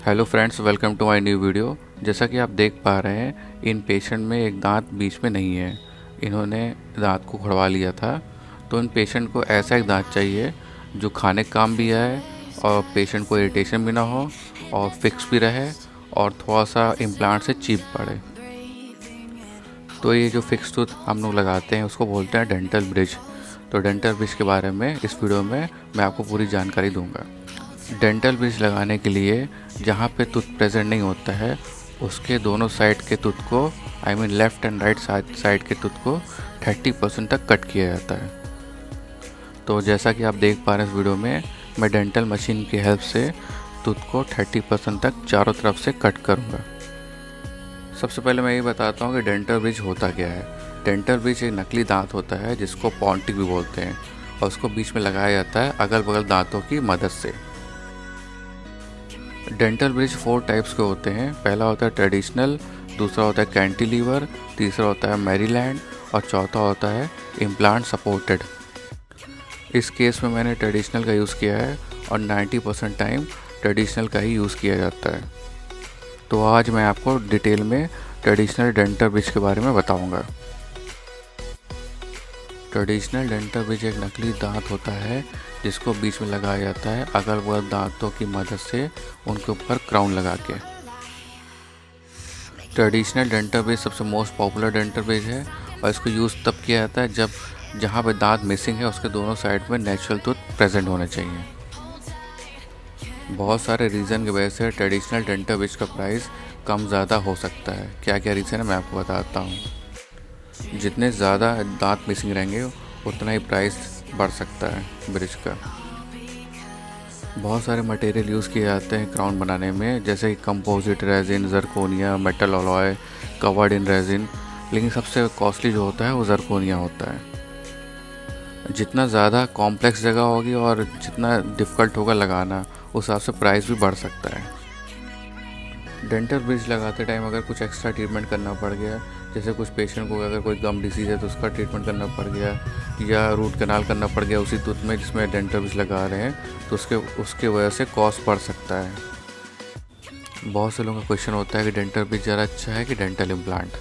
Hello friends, welcome to my new video. जैसा कि आप देख पा रहे हैं, इन पेशेंट में एक दांत बीच में नहीं है। इन्होंने दांत को खुड़वा लिया था। तो इन पेशेंट को ऐसा एक दांत चाहिए जो खाने का काम भी आए और पेशेंट को इरिटेशन भी ना हो और फिक्स भी रहे और थोड़ा सा इम्प्लांट से चीप पड़े। तो ये जो फिक्स टूथ हम लोग लगाते हैं उसको बोलते हैं डेंटल ब्रिज। तो डेंटल ब्रिज के बारे में इस वीडियो में मैं आपको पूरी जानकारी दूंगा। डेंटल ब्रिज लगाने के लिए जहाँ पे टूथ प्रेजेंट नहीं होता है उसके दोनों साइड के टूथ को लेफ़्ट एंड राइट साइड के टूथ को 30% तक कट किया जाता है। तो जैसा कि आप देख पा रहे हैं इस वीडियो में, मैं डेंटल मशीन की हेल्प से टूथ को 30% तक चारों तरफ से कट करूँगा। सबसे पहले मैं ये बताता हूँ कि डेंटल ब्रिज होता क्या है। डेंटल ब्रिज एक नकली दांत होता है जिसको पॉन्टिक भी बोलते हैं और उसको बीच में लगाया जाता है अगल बगल दांतों की मदद से। डेंटल ब्रिज 4 टाइप्स के होते हैं। पहला होता है ट्रेडिशनल, दूसरा होता है कैंटिलीवर, तीसरा होता है मैरीलैंड और चौथा होता है इम्प्लांट सपोर्टेड। इस केस में मैंने ट्रेडिशनल का यूज़ किया है और 90% टाइम ट्रेडिशनल का ही यूज़ किया जाता है। तो आज मैं आपको डिटेल में ट्रेडिशनल डेंटल ब्रिज के बारे में बताऊंगा। ट्रेडिशनल डेंटल ब्रिज एक नकली दांत होता है जिसको बीच में लगाया जाता है अगल बगल दांतों की मदद से उनके ऊपर क्राउन लगा के। ट्रेडिशनल डेंटल ब्रिज सबसे मोस्ट पॉपुलर डेंटल ब्रिज है और इसको यूज़ तब किया जाता है जब जहाँ पे दांत मिसिंग है उसके दोनों साइड में नेचुरल टूथ प्रेजेंट होने चाहिए। बहुत सारे रीज़न की वजह से ट्रेडिशनल डेंटल ब्रिज का प्राइस कम ज़्यादा हो सकता है। क्या क्या रीज़न है मैं आपको बताता हूँ। जितने ज़्यादा दांत मिसिंग रहेंगे उतना ही प्राइस बढ़ सकता है ब्रिज का। बहुत सारे मटेरियल यूज़ किए जाते हैं क्राउन बनाने में, जैसे कि composite resin, zirconia, metal alloy, covered in resin. लेकिन सबसे कॉस्टली जो होता है वो जरकोनिया होता है। जितना ज़्यादा कॉम्प्लेक्स जगह होगी और जितना डिफ़िकल्ट होगा लगाना, उस हिसाब से प्राइस भी बढ़ सकता है। डेंटल ब्रिज लगाते टाइम अगर कुछ एक्स्ट्रा ट्रीटमेंट करना पड़ गया, जैसे कुछ पेशेंट को अगर कोई गम डिसीज़ है तो उसका ट्रीटमेंट करना पड़ गया या रूट कैनाल करना पड़ गया उसी टूथ में जिसमें डेंटल ब्रिज लगा रहे हैं, तो उसके वजह से कॉस्ट बढ़ सकता है। बहुत से लोगों का क्वेश्चन होता है कि डेंटल ब्रिज ज़्यादा अच्छा है कि डेंटल इम्प्लांट।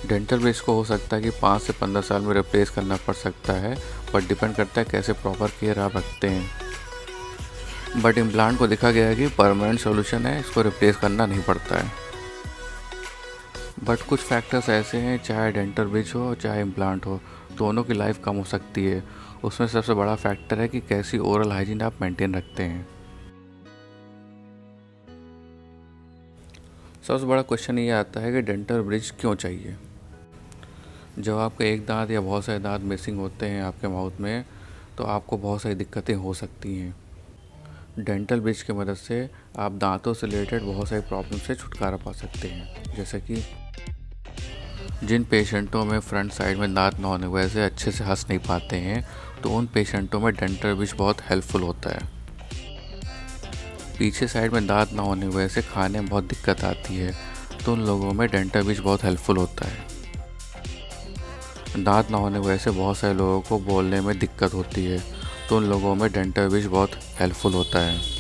डेंटल ब्रिज को हो सकता है कि 5 से 15 साल में रिप्लेस करना पड़ सकता है, पर डिपेंड करता है कैसे प्रॉपर केयर आप रखते हैं। बट इम्प्लांट को देखा गया है कि परमानेंट सॉल्यूशन है, इसको रिप्लेस करना नहीं पड़ता है। बट कुछ फैक्टर्स ऐसे हैं, चाहे डेंटल ब्रिज हो चाहे इम्प्लांट हो, दोनों की लाइफ कम हो सकती है। उसमें सबसे बड़ा फैक्टर है कि कैसी ओरल हाइजीन आप मेंटेन रखते हैं। सबसे बड़ा क्वेश्चन ये आता है कि डेंटल ब्रिज क्यों चाहिए। जब आपका एक दांत या बहुत सारे दांत मिसिंग होते हैं आपके माउथ में, तो आपको बहुत सारी दिक्कतें हो सकती हैं। डेंटल ब्रिज की मदद से आप दांतों से रिलेटेड बहुत सारी प्रॉब्लम से छुटकारा पा सकते हैं। जैसे कि जिन पेशेंटों में फ्रंट साइड में दांत ना होने की वजह से अच्छे से हंस नहीं पाते हैं, तो उन पेशेंटों में डेंटल ब्रिज बहुत हेल्पफुल होता है। पीछे साइड में दांत ना होने की वजह से खाने में बहुत दिक्कत आती है, तो उन लोगों में डेंटल ब्रिज बहुत हेल्पफुल होता है। दांत ना होने की वजह से बहुत सारे लोगों को बोलने में दिक्कत होती है, तो उन लोगों में डेंटल ब्रिज बहुत हेल्पफुल होता है।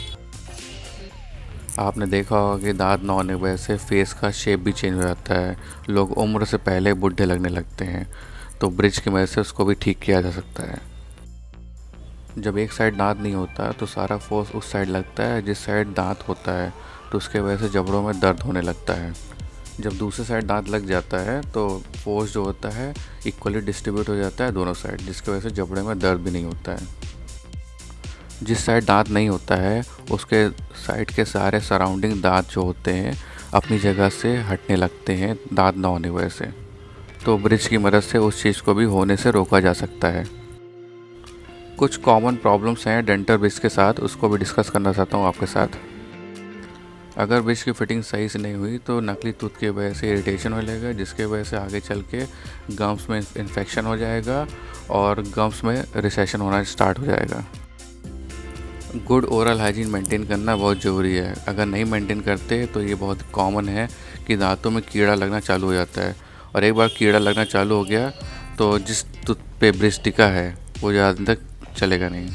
आपने देखा होगा कि दांत ना होने की वजह से फेस का शेप भी चेंज हो जाता है, लोग उम्र से पहले बूढ़े लगने लगते हैं। तो ब्रिज की मदद से उसको भी ठीक किया जा सकता है। जब एक साइड दांत नहीं होता तो सारा फोर्स उस साइड लगता है जिस साइड दांत होता है, तो उसके वजह से जबड़ों में दर्द होने लगता है। जब दूसरे साइड दांत लग जाता है तो फोर्स जो होता है इक्वली डिस्ट्रीब्यूट हो जाता है दोनों साइड, जिसकी वजह से जबड़े में दर्द भी नहीं होता है। जिस साइड दांत नहीं होता है उसके साइड के सारे सराउंडिंग दांत जो होते हैं अपनी जगह से हटने लगते हैं दांत ना होने की वजह से। तो ब्रिज की मदद से उस चीज़ को भी होने से रोका जा सकता है। कुछ कॉमन प्रॉब्लम्स हैं डेंटल ब्रिज के साथ, उसको भी डिस्कस करना चाहता हूँ आपके साथ। अगर ब्रिज की फिटिंग सही से नहीं हुई तो नकली टूथ की वजह से इरिटेशन हो जाएगा, जिसके वजह से आगे चल के गम्स में इन्फेक्शन हो जाएगा और गम्स में रिसेशन होना स्टार्ट हो जाएगा। गुड ओरल हाइजीन मेंटेन करना बहुत ज़रूरी है। अगर नहीं मेंटेन करते तो ये बहुत कॉमन है कि दांतों में कीड़ा लगना चालू हो जाता है, और एक बार कीड़ा लगना चालू हो गया तो जिस टूथ पे ब्रिज टिका है वो ज़्यादा दिन तक चलेगा नहीं।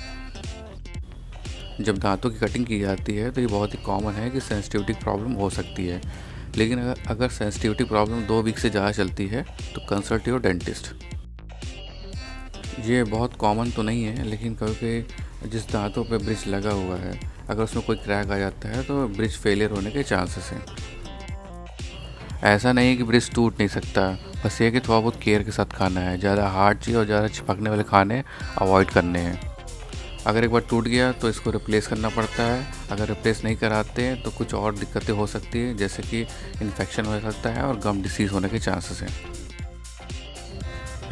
जब दांतों की कटिंग की जाती है तो ये बहुत ही कॉमन है कि सेंसिटिविटी प्रॉब्लम हो सकती है, लेकिन अगर सेंसिटिविटी प्रॉब्लम 2 वीक से ज़्यादा चलती है तो कंसल्ट योर डेंटिस्ट। ये बहुत कॉमन तो नहीं है, लेकिन कभी जिस दांतों पे ब्रिज लगा हुआ है अगर उसमें कोई क्रैक आ जाता है तो ब्रिज फेलियर होने के चांसेस हैं। ऐसा नहीं है कि ब्रिज टूट नहीं सकता, बस ये कि थोड़ा बहुत केयर के साथ खाना है। ज़्यादा हार्ड चीज़ और ज़्यादा चिपकने वाले खाने अवॉइड करने हैं। अगर एक बार टूट गया तो इसको रिप्लेस करना पड़ता है। अगर रिप्लेस नहीं कराते हैं तो कुछ और दिक्कतें हो सकती है, जैसे कि इन्फेक्शन हो सकता है और गम डिसीज़ होने के चांसेस हैं।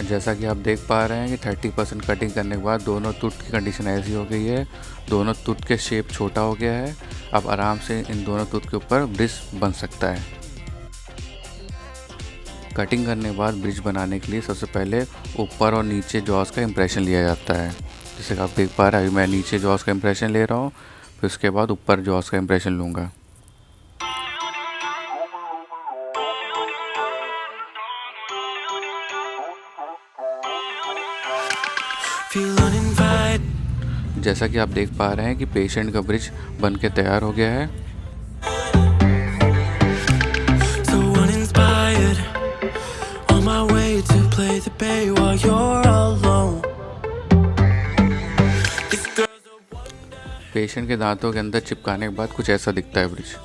जैसा कि आप देख पा रहे हैं कि 30% कटिंग करने के बाद दोनों टूथ की कंडीशन ऐसी हो गई है, दोनों टूथ के शेप छोटा हो गया है। अब आराम से इन दोनों टूथ के ऊपर ब्रिज बन सकता है। कटिंग करने के बाद ब्रिज बनाने के लिए सबसे पहले ऊपर और नीचे जॉस का इम्प्रेशन लिया जाता है। जैसे कि आप देख पा रहे हैं, अभी मैं नीचे जॉस का इम्प्रेशन ले रहा हूँ, फिर उसके बाद ऊपर जॉस का इम्प्रेशन लूँगा। जैसा कि आप देख पा रहे हैं कि पेशेंट का ब्रिज बन के तैयार हो गया है। पेशेंट के दांतों के अंदर चिपकाने के बाद कुछ ऐसा दिखता है ब्रिज।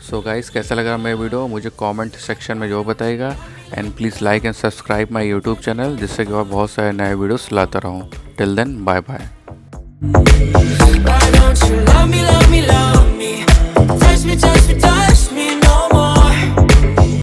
सो गाइस, कैसा लगा मेरा वीडियो मुझे कमेंट सेक्शन में जो बताइएगा। And please like and subscribe my YouTube channel, जिससे कि मैं बहुत सारे नए वीडियोस लाता रहूँ। Till then, bye bye. Why don't you love me, love me, love me? Touch me, touch me, touch me.